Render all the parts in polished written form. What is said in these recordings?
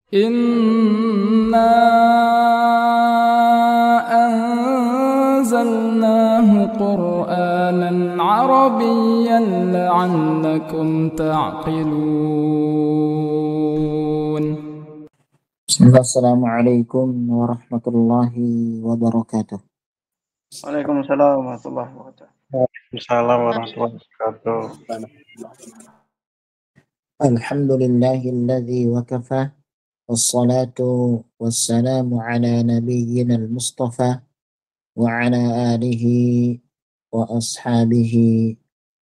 إنا أنزلناه قرآنا عربيا لعلكم تعقلون. Assalamualaikum warahmatullahi wabarakatuh. Waalaikumsalam warahmatullahi wabarakatuh. Waalaikumsalam warahmatullahi wabarakatuh. Alhamdulillahilladzi wa kafa wassalatu wassalamu ala nabiyyina al-mustafa wa ala alihi wa ashabihi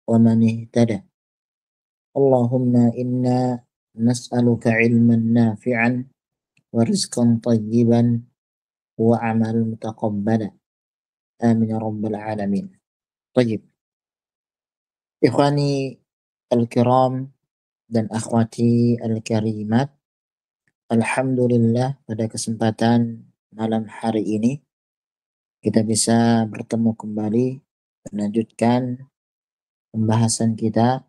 wa man ihtada. Allahumma inna nas'aluka ilman nafi'an wa rizqan tayyiban wa amalan mutaqabbala. Amin ya rabbal alamin. Tayyib. Ikhwani al-kiram dan akhwati al-karimat, alhamdulillah pada kesempatan malam hari ini kita bisa bertemu kembali melanjutkan pembahasan kita,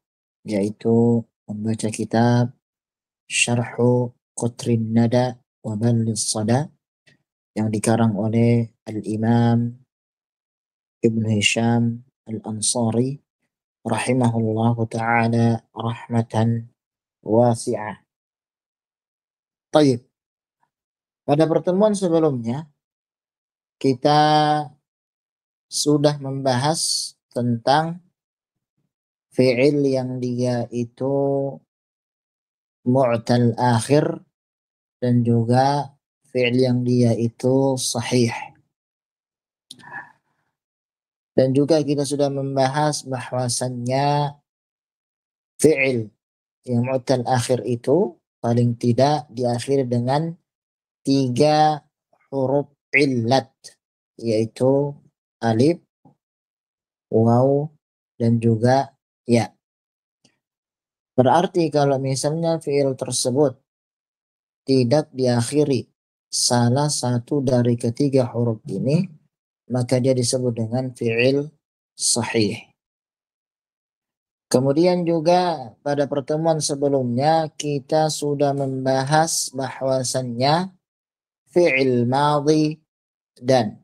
yaitu membaca kitab Syarhu Qutrin Nada wa Ballis Sada yang dikarang oleh Al-Imam Ibn Hisham Al-Ansari rahimahullahu ta'ala rahmatan wasi'ah. Taib. Pada pertemuan sebelumnya kita sudah membahas tentang fi'il yang dia itu mu'tal akhir dan juga fi'il yang dia itu sahih. Dan juga kita sudah membahas bahwasannya fi'il yang mu'tal akhir itu paling tidak diakhiri dengan 3 huruf illat, yaitu alif, waw, dan juga ya. Berarti kalau misalnya fi'il tersebut tidak diakhiri salah satu dari ketiga huruf ini, maka dia disebut dengan fi'il sahih. Kemudian juga pada pertemuan sebelumnya kita sudah membahas bahwasannya fi'il madhi dan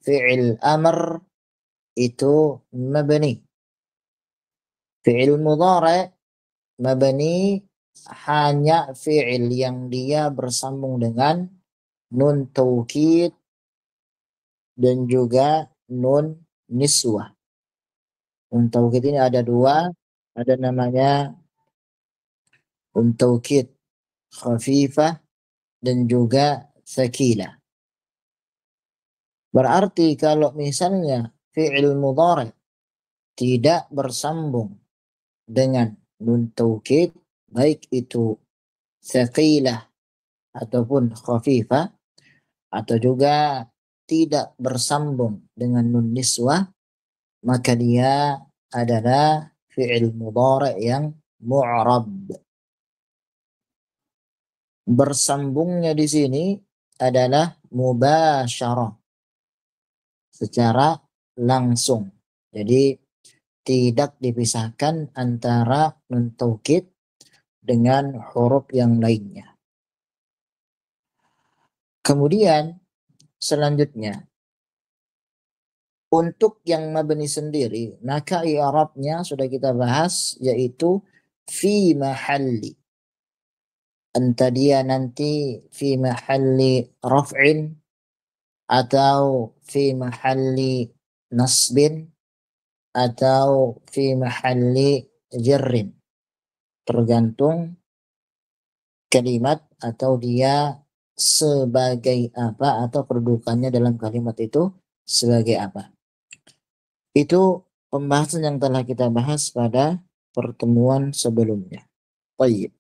fi'il amr itu mabni. Fi'il mudhari mabni hanya fi'il yang dia bersambung dengan nun taukid dan juga nun niswah. Nun taukid ini ada 2, ada namanya nun taukid khafifah dan juga tsakilah. Berarti kalau misalnya fi'il mudhari tidak bersambung dengan nun taukid, baik itu tsakilah ataupun khafifah, atau juga tidak bersambung dengan nun niswah, maka dia adalah fi'il mudhari yang mu'rab. Bersambungnya di sini adalah mubasyarah, secara langsung. Jadi tidak dipisahkan antara nun taukid dengan huruf yang lainnya. Kemudian selanjutnya, untuk yang mabni sendiri, maka i'rabnya sudah kita bahas, yaitu fi mahalli. Entah dia nanti fi mahalli raf'in atau fi mahalli nasbin atau fi mahalli jarrin, tergantung kalimat atau dia sebagai apa atau kedudukannya dalam kalimat itu sebagai apa. Itu pembahasan yang telah kita bahas pada pertemuan sebelumnya. Baik.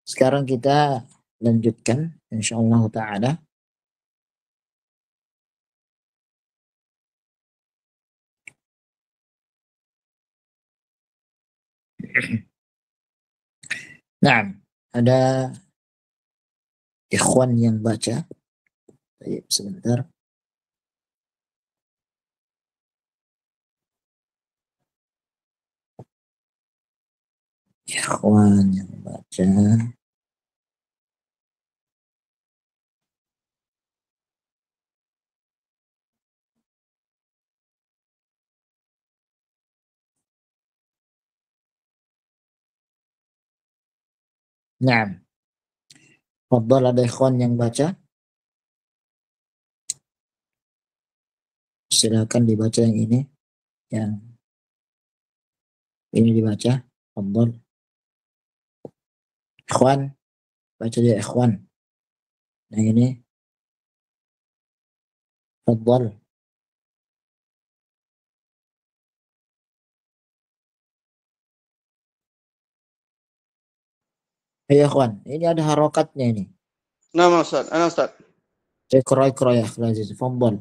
Sekarang kita lanjutkan insyaallah taala. Nah, ada ikhwan yang baca. Baik, sebentar. Ikhwan yang baca. Naam. Fadhal, ada ikhwan yang baca? Silakan dibaca yang ini. Yang ini dibaca. Fadhal. Ikhwan, baca dia ikhwan. Nah ini. Fadhal. Ayo ikhwan, ini ada harokatnya ini. Nama Ustaz, ana Ustaz. Iqra ya Aziz. Fadhal.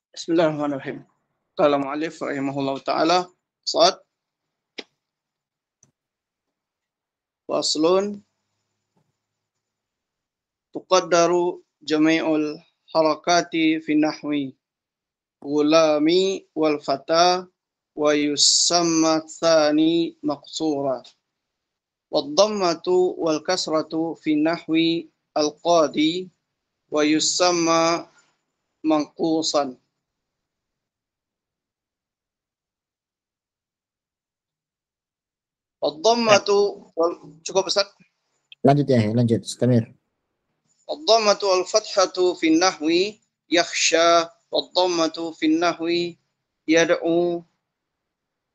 Bismillahirrahmanirrahim. Qala mu'allif rahimahullahu ta'ala, Sad, faslun, tuqaddaru jami'ul harakati fi nahwi gulami wal fata wa yusamma tsani maqsura. Wad-dhammatu wal kasratu fi nahwi al-qadi wa yusamma manqusan. Wad-dhammatu cukup Ustaz. Lanjut ya, lanjut. Istamir. Wad-dhammatu wal fathatu fi nahwi yakhsha, wad-dhammatu fi nahwi yad'u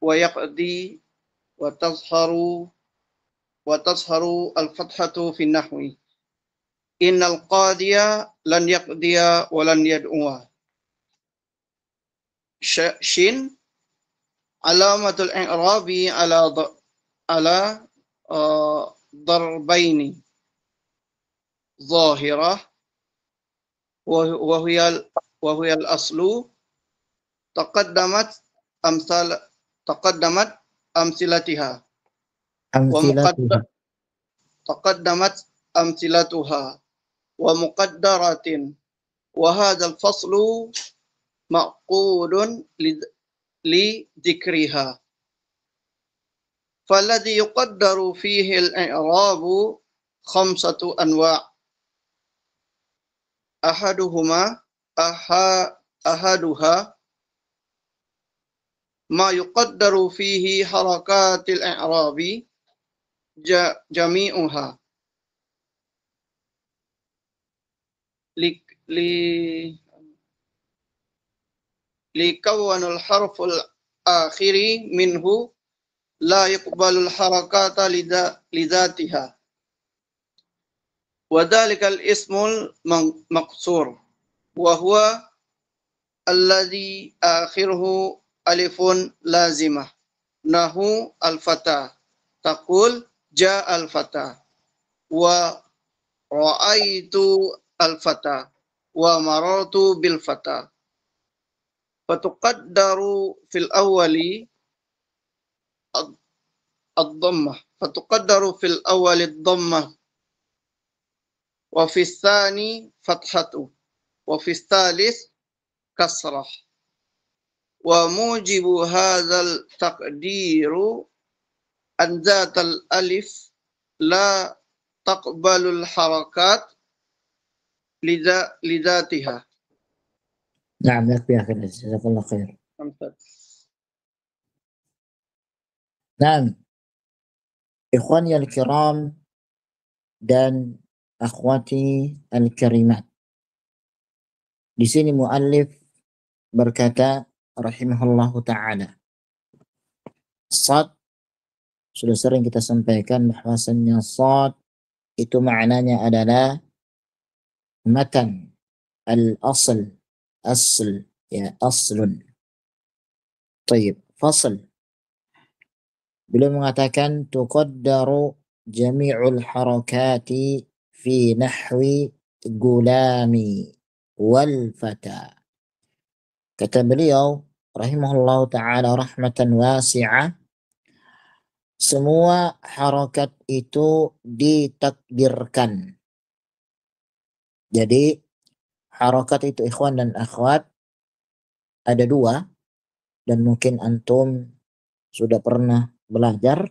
wa yaqdi wa tazharu al-fathatu fi nahwi innal qadiya lan yaqdiya wa lan yad'uwa. Shin alamatul i'rabi ala darbaini zahirah wa hiya al-aslu taqaddamat amsilatiha taqaddamat amsilatuha wa muqaddaratin wa hadha al-faslu maqudun li dhikriha falladhi yuqaddaru fihi al-i'rabu khamsatu anwa' ahaduha ma yuqaddaru fihi harakatil i'rabi jami'uha likawwanul harful akhiri minhu la yuqbalul harakata lidatiha wa dhalikal ismul maqsur wa huwa alladhi akhiruhu alifun lazimah nahu al-fata taqul ja al-fata wa ra'aitu al-fata wa marartu bil fata fatuqaddaru fil awwali ad-dhammah wa fi tsani fathatu wa fi tsalits kasrah wa mujibu hadzal taqdiru an zatal alif la taqbalul harakat lidatiha. Naam, yakfi ya akhi. Jazakallah khair. Naam. Ikhwani al-kiram dan akhwati al-karimat. Di sini muallif berkata rahimahullahu ta'ala. Sad, sudah sering kita sampaikan bahwasannya sad itu maknanya adalah matan, al-asl, asl, ya, aslun. Tayyib, fasl. Beliau mengatakan tuqaddaru jami'ul harakati fi nahwi gulami wal fata. Kata beliau rahimahullahu ta'ala rahmatan wasi'ah, semua harakat itu ditakdirkan. Jadi harakat itu ikhwan dan akhwat ada dua, dan mungkin antum sudah pernah belajar.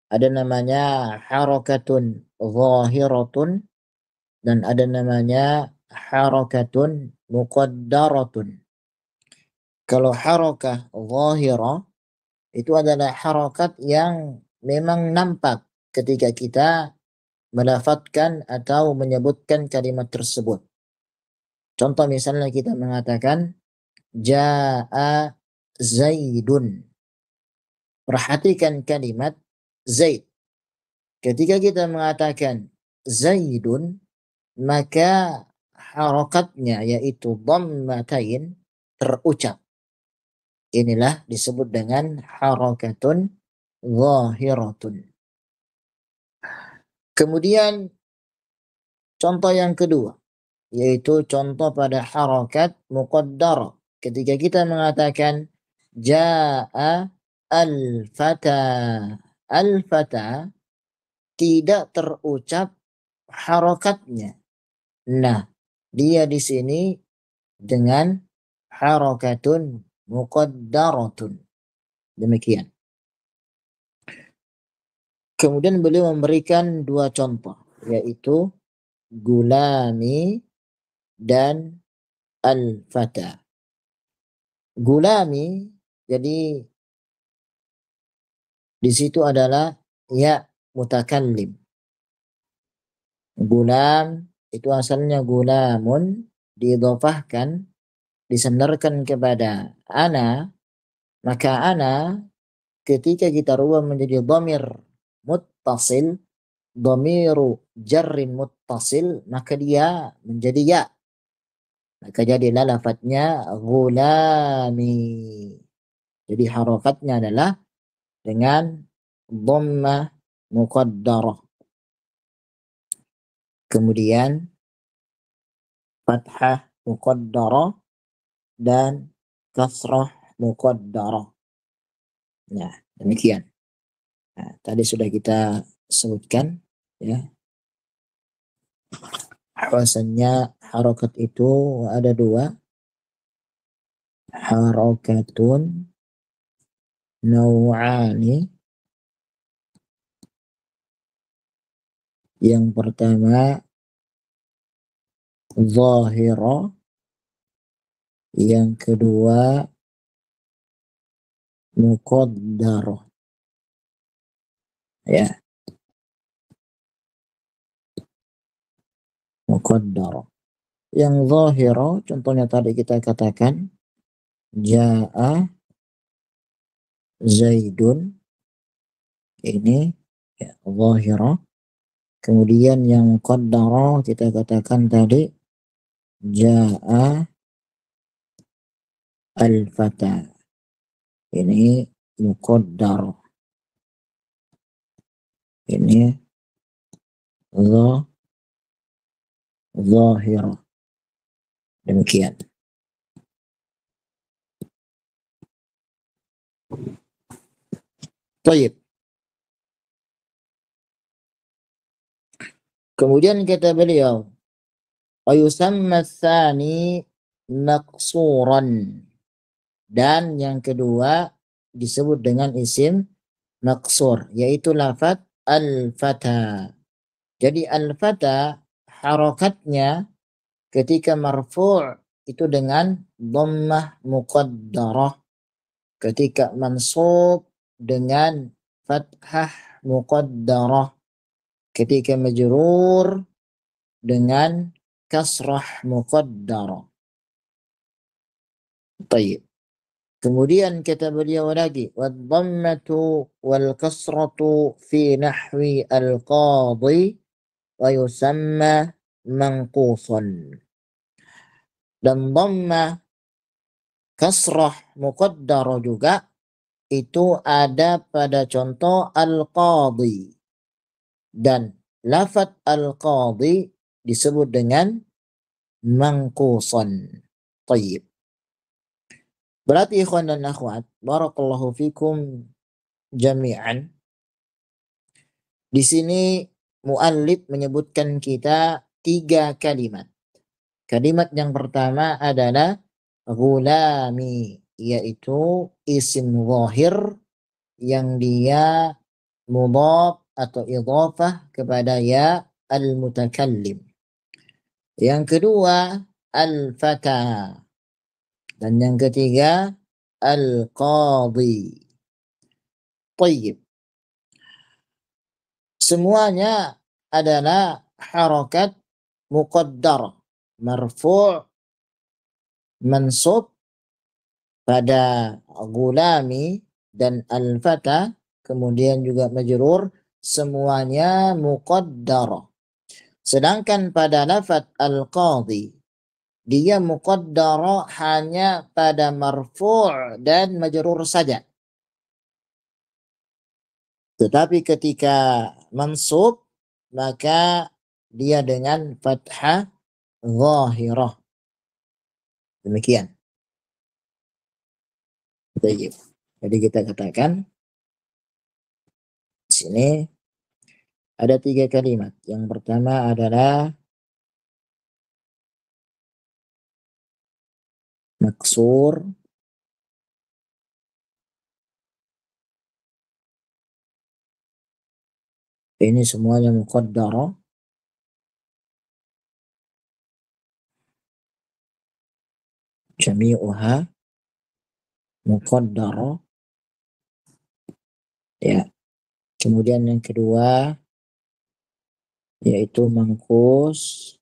Ada namanya harakatun zahiratun dan ada namanya harakatun muqaddaratun. Kalau harakah zahirah itu adalah harakat yang memang nampak ketika kita melafadzkan atau menyebutkan kalimat tersebut. Contoh misalnya kita mengatakan Ja'a Zaidun. Perhatikan kalimat Zaid. Ketika kita mengatakan Zaidun, maka harokatnya yaitu dhammatain terucap. Inilah disebut dengan harokatun zahiratun. Kemudian contoh yang kedua, yaitu contoh pada harokat muqaddar. Ketika kita mengatakan Ja'a al-fata. Al-fata tidak terucap harokatnya. Nah, dia di sini dengan harokatun muqaddaratun. Demikian. Kemudian beliau memberikan dua contoh, yaitu gulami dan al-fata. Gulami, jadi di situ adalah ya mutakallim. Gulam itu asalnya gulamun, diidhafahkan, disandarkan kepada ana, maka ana ketika kita rubah menjadi dhamir muttasil, dhamiru jarrin muttasil, maka dia menjadi ya. Maka jadilah lafadznya gulami. Jadi harokatnya adalah dengan dhammah muqaddarah. Kemudian fathah muqaddarah dan kasrah muqaddarah. Nah, demikian. Nah, tadi sudah kita sebutkan ya. Bahwasannya harokat itu ada dua. Harokatun naw'ani. Yang pertama zahira, yang kedua muqaddarah. Ya, muqaddarah. Yang zahira contohnya tadi kita katakan Ja'a Zaidun, ini ya, zahira. Kemudian yang muqaddarah kita katakan tadi Ja'a al-fata, ini muqaddarah. Ini zahira. Demikian. Baik. Kemudian kata beliau, ayusamma tsani maqsuran. Dan yang kedua disebut dengan isim maqsur, yaitu lafaz al-fata. Jadi al-fata harokatnya ketika marfu' itu dengan dhammah muqaddarah, ketika mansub dengan fathah muqaddarah, ketika majrur dengan kasrah muqaddarah. Baik. Kemudian kata beliau lagi, wad-dhammatu wal kasratu fi nahwi al-qadhi wa yusamma manqusan. Dan dhammah kasrah muqaddarah juga itu ada pada contoh al-qadhi. Dan lafaz al-qadhi disebut dengan manqusan. Tayyib. Berarti ikhwan dan akhwat, barakallahu fikum jami'an. Di sini muallif menyebutkan kita 3 kalimat. Kalimat yang pertama adalah gulami, yaitu isim zahir yang dia mudhaf atau idhafah kepada ya al-mutakallim. Yang kedua al-fata. Dan yang ketiga al-qadhi. Tayyib. Semuanya adalah harokat muqaddar, marfu', mansub pada gulami dan al-fata, kemudian juga majrur, semuanya muqaddar. Sedangkan pada lafaz al-qadhi, dia muqaddar hanya pada marfu' dan majrur saja. Tetapi ketika mansub, maka dia dengan fathah zahirah. Demikian. Baik. Jadi kita katakan di sini ada 3 kalimat. Yang pertama adalah maksur, ini semuanya muqaddar. Jami'uha muqaddar. Ya. Kemudian yang kedua yaitu mangkus,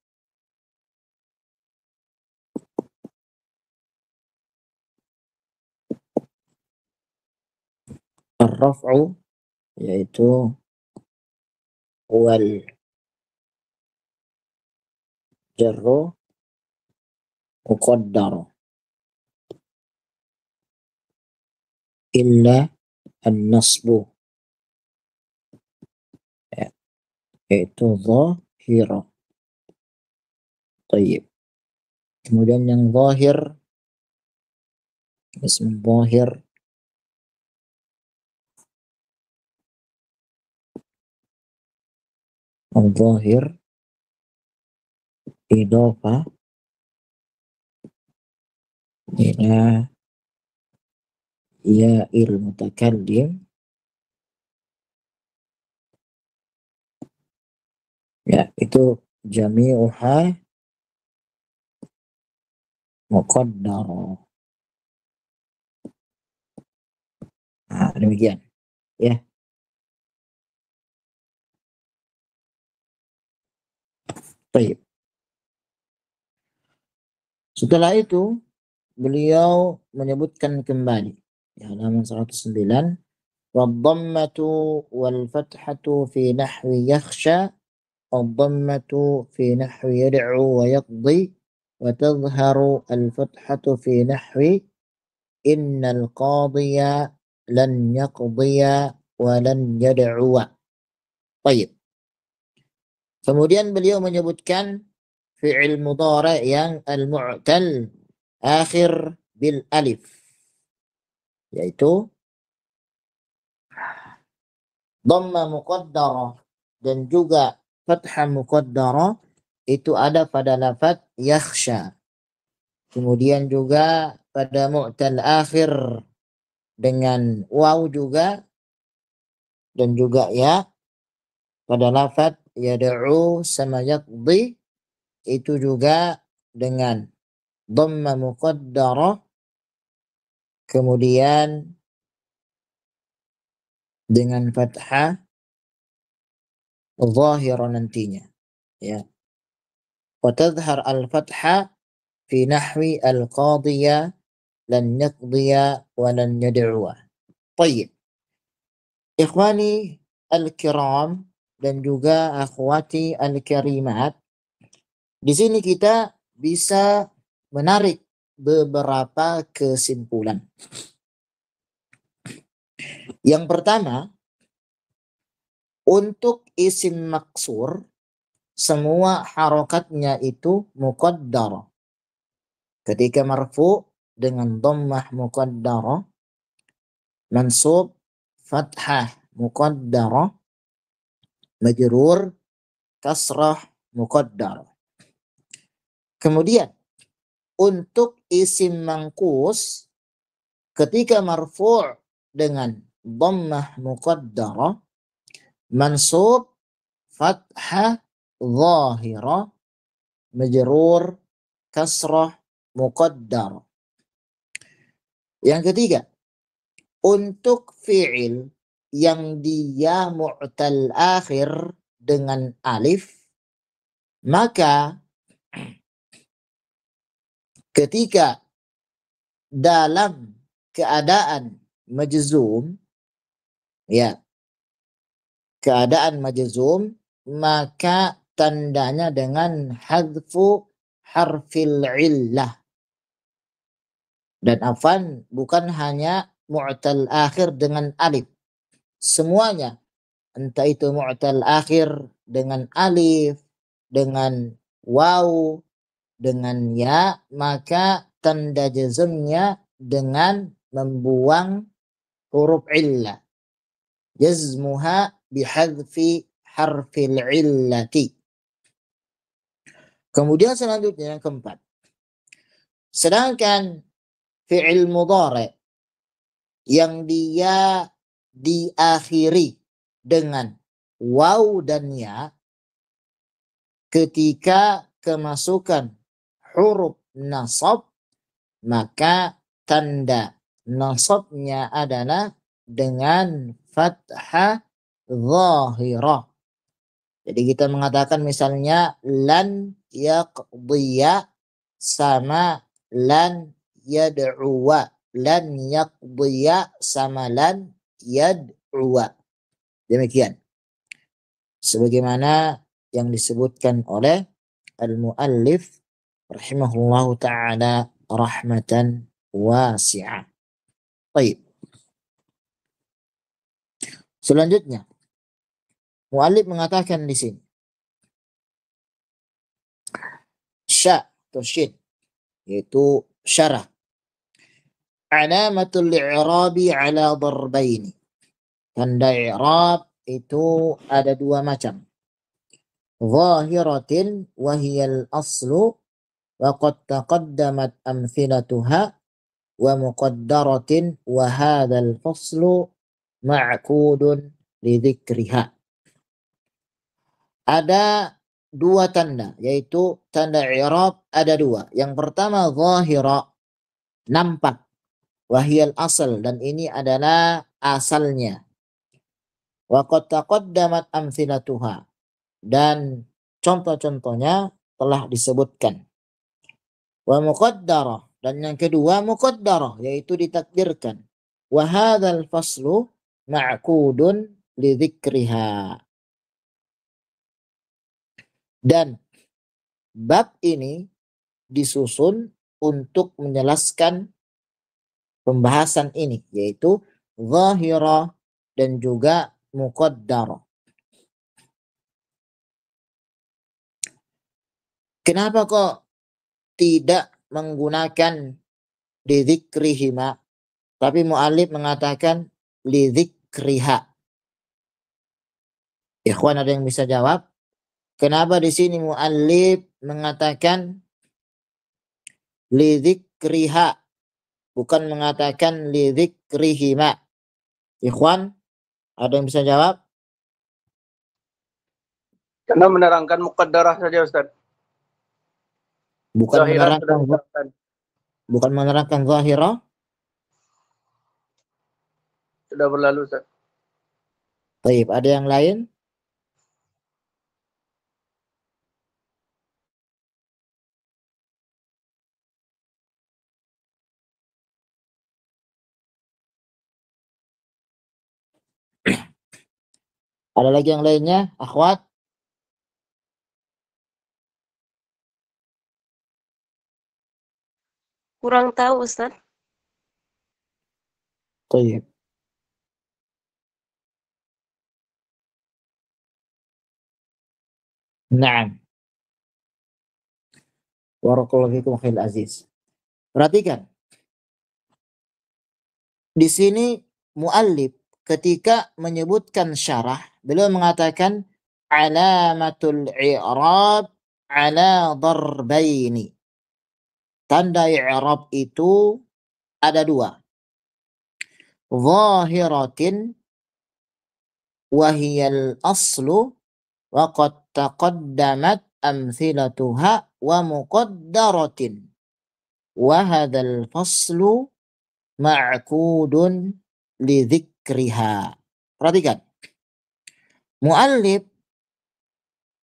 ar-raf'u, yaitu wal jarru muqaddar illa an-nasbu, ya, yaitu zahira. Tayyib. Kemudian yang zahir, ism zahir, al-zahir idhofah ila ya'il mutakallim, ya, itu jami'uha muqaddar. Nah, demikian, ya. Baik. Setelah itu beliau menyebutkan kembali di halaman 109, wad-dhammatu wal fathatu fi nahwi yakhsha, wad-dhammatu fi nahwi yad'u wa yaqdi, wa tadhharu al-fathatu fi nahwi innal qadiya lan yaqdiya wa lan yad'uwa. Baik. Kemudian beliau menyebutkan fi'il mudhari' yang al-mu'tal akhir bil alif, yaitu dhamma muqaddarah dan juga fathah muqaddarah, itu ada pada lafaz yakhsha. Kemudian juga pada mu'tal akhir dengan waw juga, dan juga ya pada lafaz yad'u sama yaqdi, itu juga dengan dhamma muqaddarah, kemudian dengan fathah zahira nantinya, ya. Wa tadhhar al-fathah fi nahwi al-qadiyya lan yaqdiya wa lan yad'uwa. Baik. Ikhwani al-kiram dan juga akhwati al-karimat, di sini kita bisa menarik beberapa kesimpulan. Yang pertama, untuk isim maksur semua harokatnya itu muqaddar. Ketika marfu dengan dhammah muqaddar, mansub fathah muqaddar, majrur kasrah muqaddar. Kemudian untuk isim mangkus ketika marfu' dengan dhammah muqaddara, mansub fathah zahira, majrur kasrah muqaddar. Yang ketiga, untuk fi'il yang dia mu'tal akhir dengan alif, maka ketika dalam keadaan majzum, ya, keadaan majzum, maka tandanya dengan hadfu harfil illah. Dan afan bukan hanya mu'tal akhir dengan alif. Semuanya, entah itu mu'tal akhir dengan alif, dengan waw, dengan ya, maka tanda jazmnya dengan membuang huruf illah. Jazmuha bihadfi harfil illati. Kemudian selanjutnya yang keempat. Sedangkan fi'il mudhari yang dia diakhiri dengan waw dan ya, ketika kemasukan huruf nasab, maka tanda nasabnya adalah dengan fathah zahirah. Jadi kita mengatakan misalnya lan yaqdiya sama lan yad'uwa. Lan yaqdiya sama lan yad'uwa. Demikian. Sebagaimana yang disebutkan oleh al-muallif rahimahullahu ta'ala rahmatan wasi'ah. Baik. Selanjutnya, muallif mengatakan di sini sya atau syin, yaitu syarah. Alamatul i'rabi ala darbaini. Tanda i'rab itu ada dua macam. Zahiratin wa hiyal aslu wa qad taqaddamat amthilatuha, wa muqaddaratin wa hadzal faslu ma'qudun li dzikriha. Ada dua tanda, yaitu tanda i'rab ada dua. Yang pertama zahira, nampak. Wahiyal asal, dan ini adalah asalnya. Wa qad taqaddamat amthilatuha, dan contoh-contohnya telah disebutkan. Wa muqaddarah, dan yang kedua muqaddarah, yaitu ditakdirkan. Wa hadzal faslu ma'qudun li dzikriha. Dan bab ini disusun untuk menjelaskan pembahasan ini, yaitu zahira dan juga muqaddarah. Kenapa kok tidak menggunakan lidzikrihima, tapi mu'allif mengatakan lidzikriha? Ikhwan, ada yang bisa jawab? Kenapa di sini mu'allif mengatakan lidzikriha, bukan mengatakan lidzikrihima? Ikhwan, ada yang bisa jawab? Karena menerangkan muqaddarah saja, Ustaz. Bukan Zahirah menerangkan, sudah diterangkan. bukan menerangkan zahirah. Sudah berlalu, Ustaz. Baik, ada yang lain? Ada lagi yang lainnya, akhwat? Kurang tahu, Ustaz. Baik. Naam. Barakallahu fikum khil aziz. Perhatikan. Di sini muallif ketika menyebutkan syarah, beliau mengatakan alamatul i'rab ala darbaini. Tanda i'rab itu ada dua. Zahiratin wahiyal aslu wa qad taqaddamat amthilatuha wa muqaddaratin wa hadzal faslu ma'qudun li dzikriha. Perhatikan. Muallif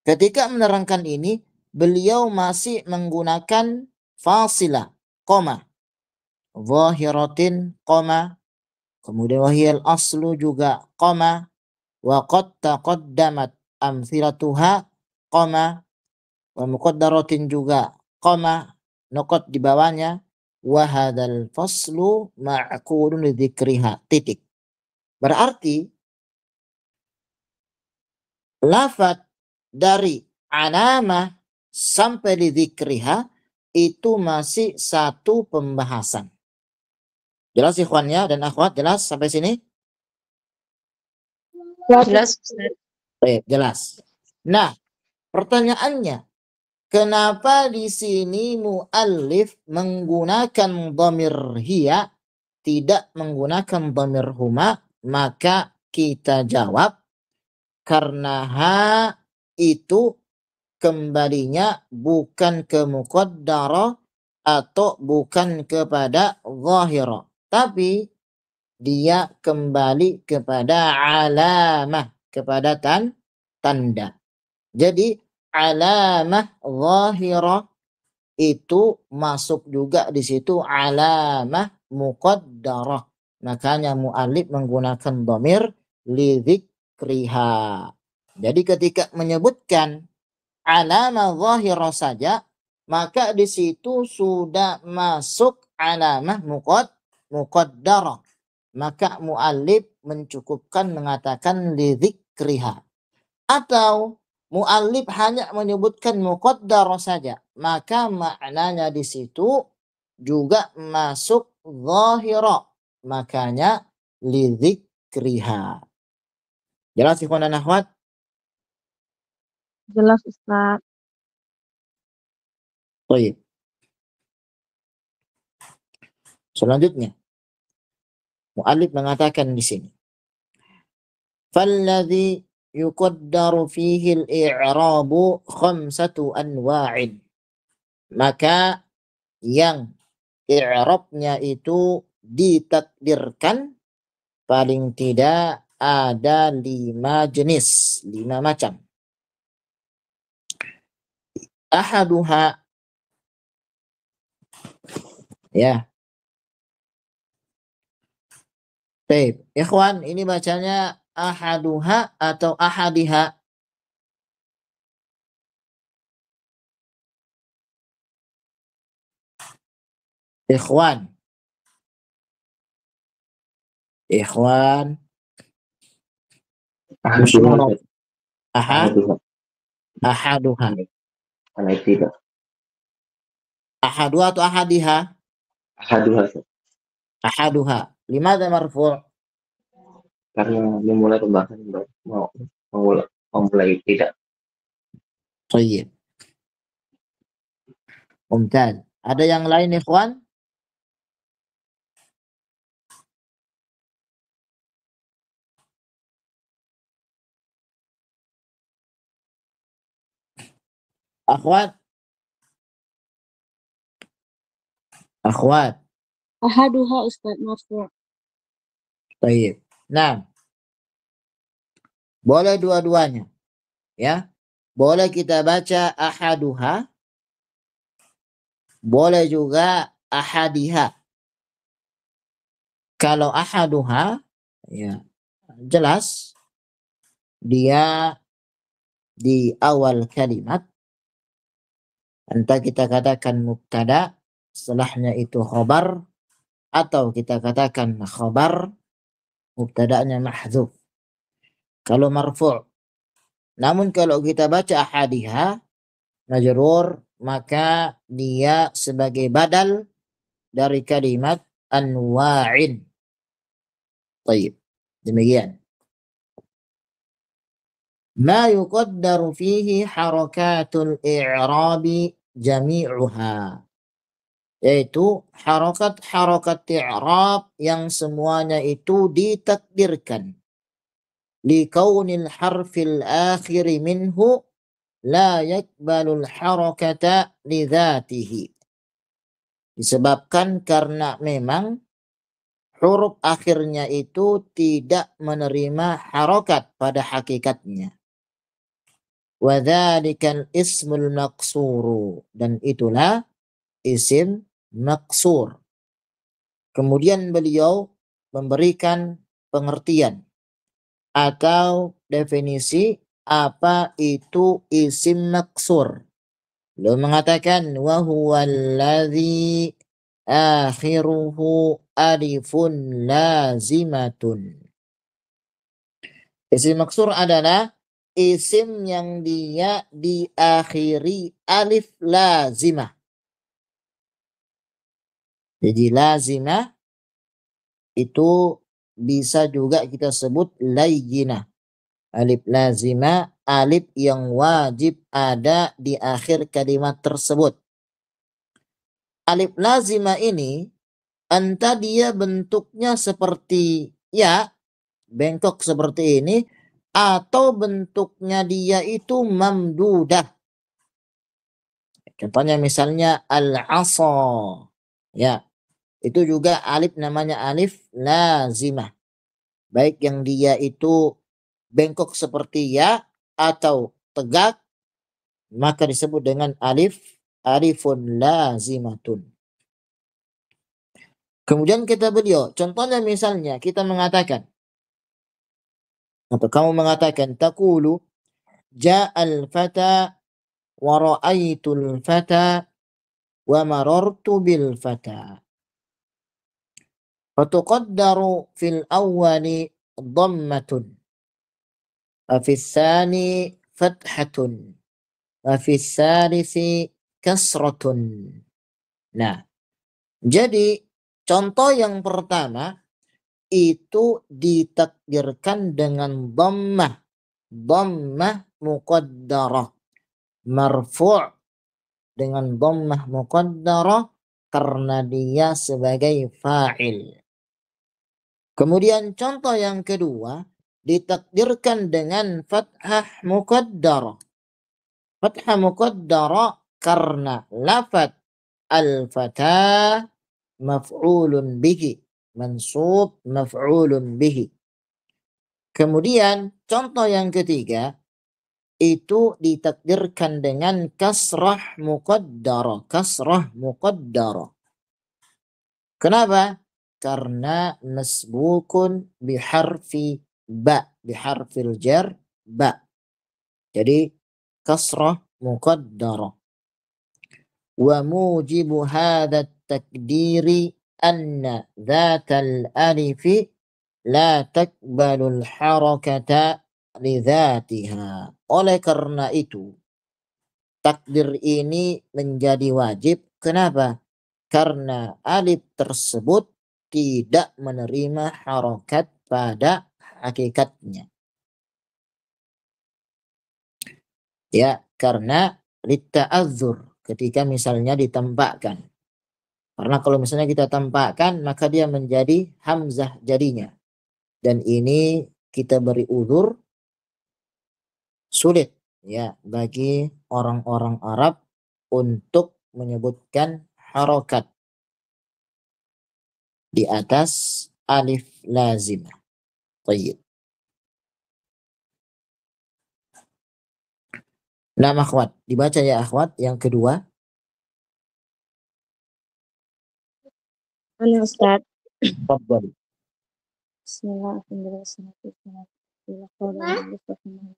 Ketika menerangkan ini, beliau masih menggunakan fasilah, koma, zahiratin, koma, kemudian wahiyal aslu juga, koma, wa qad taqaddamat amthilatuha, koma, wa muqaddaratin juga, koma, nukot di bawahnya, wa hadzal faslu ma'qulun li dzikriha, titik. Berarti lafaz dari alamah sampai di dzikriha itu masih satu pembahasan. Jelas ikhwannya dan akhwat, jelas sampai sini? Jelas, Ustaz. Baik, jelas. Nah, pertanyaannya, kenapa di sini muallif menggunakan dhamir hiya, tidak menggunakan dhamir huma? Maka kita jawab, karena ha itu kembalinya bukan ke muqaddarah atau bukan kepada zahirah, tapi dia kembali kepada alamah, kepada tanda. Jadi alamah zahirah itu masuk juga di situ alamah muqaddarah. Makanya muallif menggunakan dhamir li dzikriha. Jadi ketika menyebutkan alamah zahirah saja, maka di situ sudah masuk alamah muqaddarah. Maka muallif mencukupkan mengatakan li dzikriha. Atau muallif hanya menyebutkan muqaddarah saja, maka maknanya di situ juga masuk zahirah. Makanya li dzikriha. Jelas ikhwan dan akhwat? Jelas, Ustaz. Baik. Selanjutnya, muallif mengatakan di sini, falladzi yuqaddaru fihi al-i'rabu khamsatu anwa'in. Maka yang i'rabnya itu ditakdirkan paling tidak ada 5 jenis, 5 macam. Ahaduha, ya. Baik, ikhwan, ini bacanya ahaduha atau ahadiha? Ikhwan. Ikhwan. Ahaduha. Ahaduha. Tidak. Ahaduha atau ahadiha? Ahaduha. Ahaduha. Limadha marfu'? Karena memulai pembahasan memulai tidak. Baik. Mumtaz. Ada yang lain ikhwan? Akhwat? Akhwat. Ahaduha, Ustaz, marfu'. Baik. Nah, boleh dua-duanya. Ya. Boleh kita baca ahaduha. Boleh juga ahadiha. Kalau ahaduha, ya, jelas dia di awal kalimat, entah kita katakan mubtada, setelahnya itu khobar, atau kita katakan khobar, mubtada'nya mahdzuf. Kalau marfu'. Namun kalau kita baca ahadiha, majrur, maka dia sebagai badal dari kalimat anwa'in. Baik, demikian. Ma yuqaddaru fihi harakatul i'rabi jami'uha. Yaitu harakat-harakat i'rab yang semuanya itu ditakdirkan. Likaunil harfil akhiri minhu la yakbalul harakata lidzatihi. Disebabkan karena memang huruf akhirnya itu tidak menerima harokat pada hakikatnya. Wa dzalikal ismul maqsuru, dan itulah isim maqsur. Kemudian beliau memberikan pengertian atau definisi apa itu isim maqsur. Beliau mengatakan wa huwallazi akhiruhu alifun lazimatun. Isim maksur adalah isim yang dia diakhiri alif lazimah. Jadi lazimah itu bisa juga kita sebut layyinah. Alif lazimah, alif yang wajib ada di akhir kalimat tersebut. Alif lazimah ini entah dia bentuknya seperti ya, bengkok seperti ini, atau bentuknya dia itu mamdudah. Contohnya misalnya al-asa. Ya, itu juga alif namanya alif lazimah. Baik yang dia itu bengkok seperti ya atau tegak, maka disebut dengan alifun lazimatun. Kemudian kita beliau, contohnya misalnya kita mengatakan, atau kamu mengatakan, taqulu ja'al fata wa ra'aitul fata wa marartu bil fata. Fatuqaddaru fil awwali dhammatun wa fil tsani fathatun wa fil tsalisi kasratun. Nah, jadi contoh yang pertama itu ditakdirkan dengan dhammah. Dhammah muqaddarah. Marfu' dengan dhammah muqaddarah karena dia sebagai fa'il. Kemudian contoh yang kedua ditakdirkan dengan fathah muqaddarah. Fathah muqaddarah karena lafaz al-fatah maf'ulun bihi, mansub maf'ulun bihi. Kemudian contoh yang ketiga itu ditakdirkan dengan kasrah muqaddarah. Kasrah muqaddarah. Kenapa? Karena masbukun biharfi ba, biharfil jar ba. Jadi kasrah muqaddarah. Wa mujibu hadha takdiri anna dhatal alifi la takbalul harakata lidzatiha. Oleh karena itu, takdir ini menjadi wajib. Kenapa? Karena alif tersebut tidak menerima harokat pada hakikatnya. Ya, karena litta'adzur, ketika misalnya ditempatkan. Karena kalau misalnya kita tempatkan, maka dia menjadi hamzah jadinya. Dan ini kita beri uzur sulit ya bagi orang-orang Arab untuk menyebutkan harokat di atas alif lazimah. Tayyib. Nah, akhwat, dibaca ya akhwat yang kedua. Ana Ustaz. Tafadhali. Bismillahirrahmanirrahim.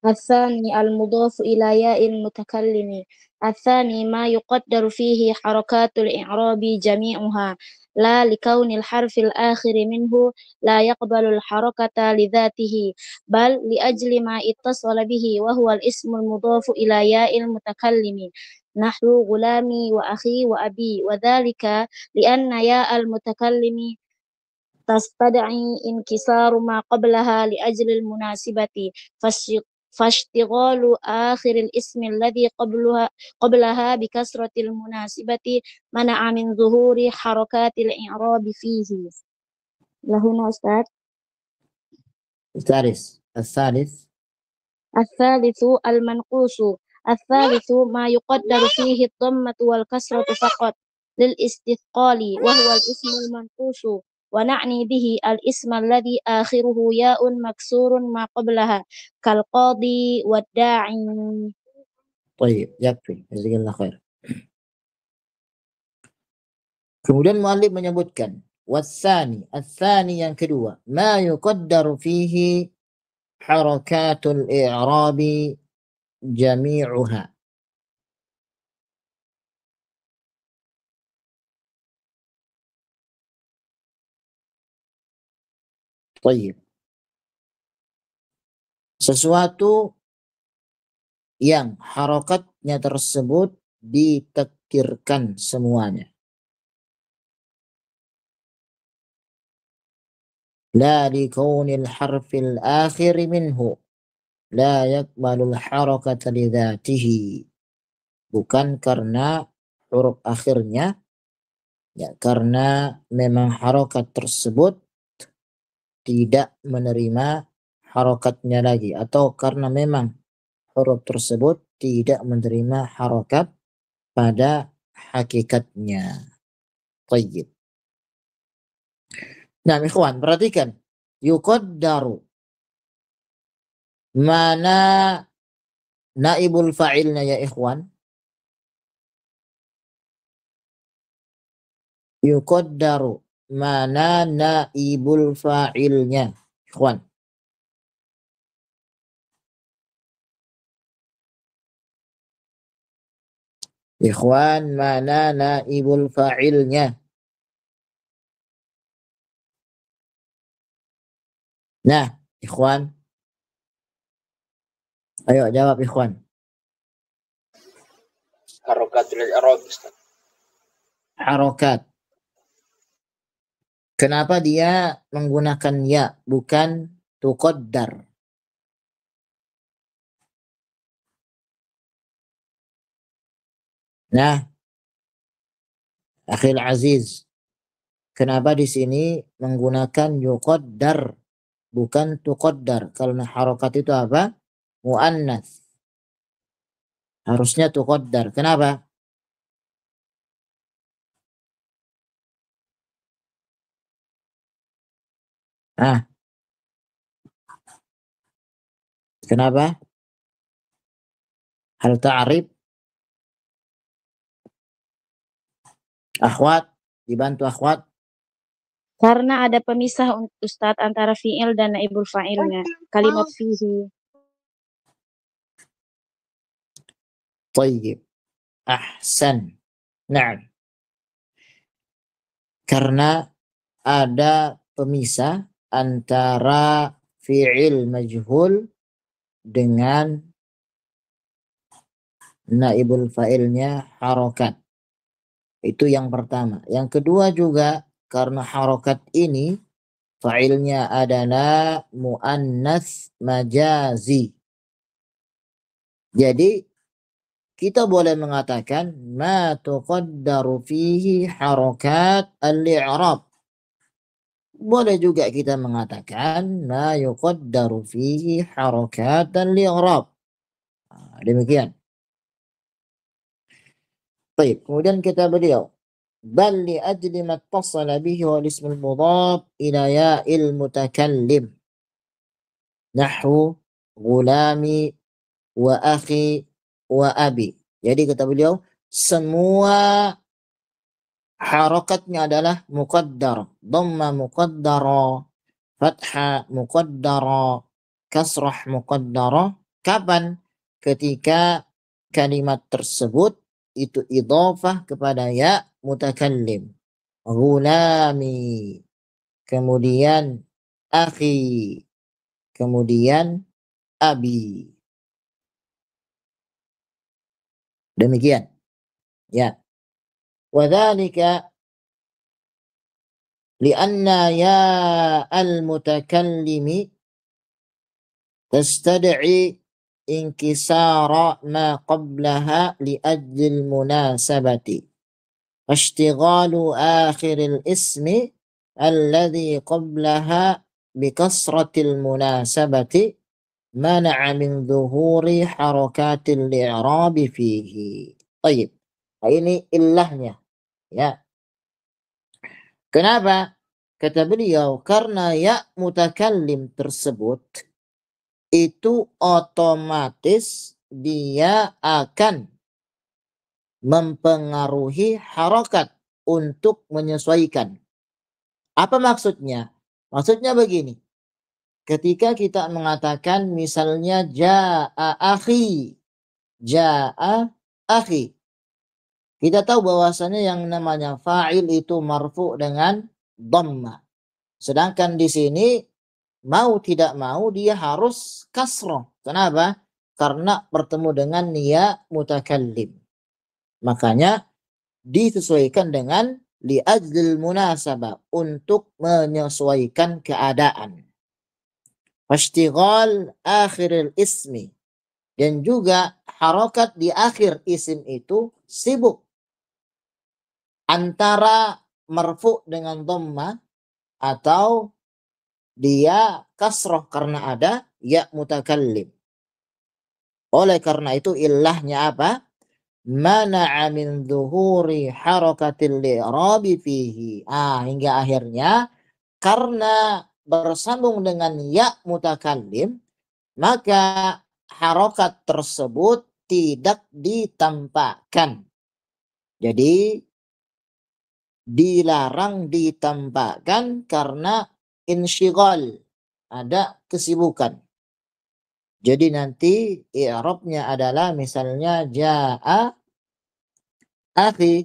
الثاني المضاف إلى ياء المتكلم. الثاني ما يقدر فيه حركات الإعراب جميعها لا لكون الحرف الآخر منه لا يقبل الحركة لذاته بل لأجل ما اتصل به وهو الاسم المضاف إلى ياء المتكلم نحو غلامي وأخي وأبي وذلك لأن ياء المتكلم تستدعي انكسار ما قبلها لأجل المناسبة فاشتغال آخر الاسم الذي قبلها بكسرة المناسبة منع من ظهور حركات الإعراب فيه. لهنا أستاذ. الثالث المنقوص. الثالث ما يقدر فيه الضمة والكسرة فقط للاستثقال وهو الاسم المنقوص ونعني به الاسم الذي آخره ياء مكسور ما قبلها كالقاضي والداعي. Baik, yakfi. Jazakallah khair. Kemudian muallif menyebutkan wasani, as-sani yang kedua, ma yuqaddaru fihi harakatul i'rabi jami'uha. Baik. Sesuatu yang harokatnya tersebut ditakdirkan semuanya. La likaunil harfil akhir minhu la yakbalul harakata lidhatihi. Bukan karena huruf akhirnya, ya, karena memang harokat tersebut tidak menerima harokatnya lagi, atau karena memang huruf tersebut tidak menerima harokat pada hakikatnya. Tayyib. Nah, ikhwan, perhatikan. Yuqaddaru. Mana naibul fa'ilnya ya ikhwan? Yuqaddaru. Mana naibul fa'ilnya, ikhwan? Ikhwan, mana naibul fa'ilnya? Nah, ikhwan. Ayo jawab ikhwan. Harokatul i'rab, Ustaz. Harokat. Kenapa dia menggunakan ya, bukan tuqaddar? Nah, Akhil Aziz, kenapa di sini menggunakan yuqaddar bukan tuqaddar? Karena harokat itu apa? Mu'annas. Harusnya tuqaddar. Kenapa? Ah, kenapa? Hal ta'rif? Akhwat, dibantu akhwat. Karena ada pemisah Ustadz antara fi'il dan naibul fa'ilnya. Kalimat fihi. Tayyib. Ahsan. Nah, karena ada pemisah antara fi'il majhul dengan naibul fa'ilnya harokat. Itu yang pertama. Yang kedua juga karena harokat ini fa'ilnya adalah mu'annas majazi. Jadi kita boleh mengatakan ma tuqaddaru fihi harokat al-i'rab. Boleh juga kita mengatakan ma yuqaddaru fihi harokat al-i'rab. Demikian. Baik, kemudian kita beliau bal li ajli ma ittasala bihi wal ismul mudhaf ila ya'il mutakallim nahwu gulami wa akhi wa abi. Jadi kata beliau semua harakatnya adalah muqaddar, dhamma muqaddara, fathah muqaddara, kasrah muqaddara. Kapan? Ketika kalimat tersebut itu idhafah kepada ya mutakallim. Gulami, kemudian akhi, kemudian abi. Demikian. Ya. Wadzalika lianna ya al-mutakallimi tastad'i inkisara ma qablaha li ajlil munasabati ashtighalu akhiril ismi alladhi qablaha bikasratil munasabati mana'a min dhuhuri harakatil i'rabi fihi. Baik. Ini illahnya, ya. Kenapa? kata beliau, karena ya mutakallim tersebut itu otomatis dia akan mempengaruhi harokat untuk menyesuaikan. Apa maksudnya? Maksudnya begini. Ketika kita mengatakan misalnya ja'a akhi. Ja'a akhi. Kita tahu bahwasanya yang namanya fa'il itu marfu dengan dhamma. Sedangkan di sini mau tidak mau dia harus kasroh. Kenapa? Karena bertemu dengan ya mutakallim. Makanya disesuaikan dengan li'ajlil munasabah, untuk menyesuaikan keadaan. Fashtighal akhiril ismi, dan juga harokat di akhir isim itu sibuk antara marfu dengan dhamma atau dia kasroh karena ada ya mutakallim. Oleh karena itu illahnya apa? Mana'a min zuhuri harakatil li'rabi fihi. Hingga akhirnya karena bersambung dengan ya mutakallim, maka harokat tersebut tidak ditampakkan. Jadi dilarang ditampakkan karena insyighal, ada kesibukan. Jadi nanti i'rabnya adalah misalnya jaa akhi,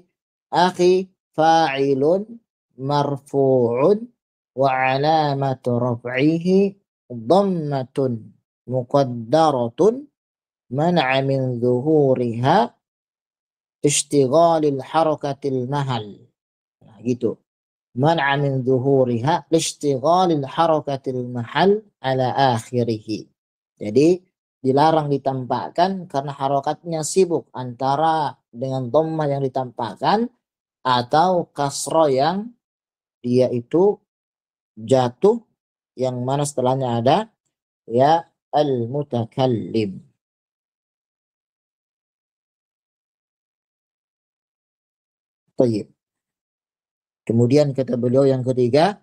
akhi fa'ilun marfu'un wa 'alamatu raf'ihi dhammatun muqaddaratun man'a min zuhuriha ishtighalil harakatil mahal. Nah, gitu. Man'a min zuhuriha ishtighalil harakatil mahal ala akhirih. Jadi dilarang ditampakkan karena harokatnya sibuk antara dengan dhammah yang ditampakkan atau kasroh yang dia itu jatuh, yang mana setelahnya ada ya al-mutakallim. Baik. Kemudian kata beliau yang ketiga,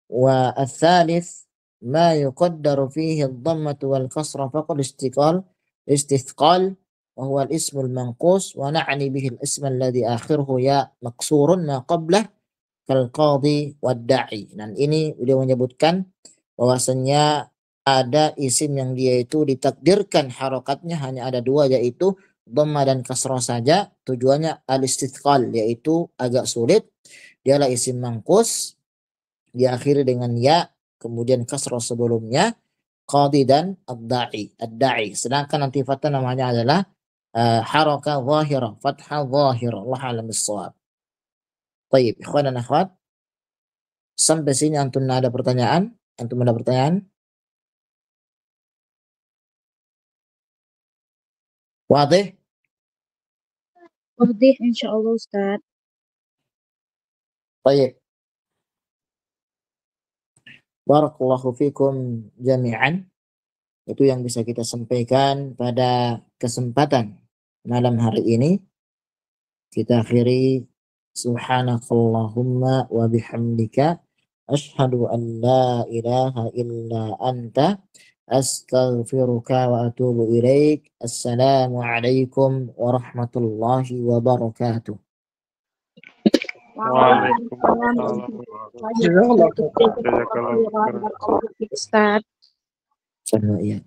wa ats-tsalits ما يقدر فيه الضمة والكسرة فقد استثقال وهو الاسم المنقوص ونعني به الاسم الذي آخره يا مكسور ما قبله كالقاضي والداعي. Dan ini beliau menyebutkan bahwasanya ada isim yang dia itu ditakdirkan harokatnya hanya ada dua, yaitu dhamma dan kasrah saja. Tujuannya al-istithqal, yaitu agak sulit. Dialah isim mangkus, diakhiri dengan ya, kemudian kasrah sebelumnya, qadi dan ad-da'i. Sedangkan nanti fathah namanya adalah haraka zahirah, fathah zahirah. Allah alam bis-shawab. Baik, ikhwan dan akhwat. Sampai sini antum ada pertanyaan? Antum ada pertanyaan? Wadih? Wadih insyaallah Ustaz. Baik. Barakallahu fikum jami'an. Itu yang bisa kita sampaikan pada kesempatan malam hari ini. Kita akhiri subhanakallahumma wa bihamdika asyhadu an la ilaha illa anta astaghfiruka wa atubu ilaik. Assalamualaikum warahmatullahi wabarakatuh. Waalaikumsalam. Ustaz. Sama iya.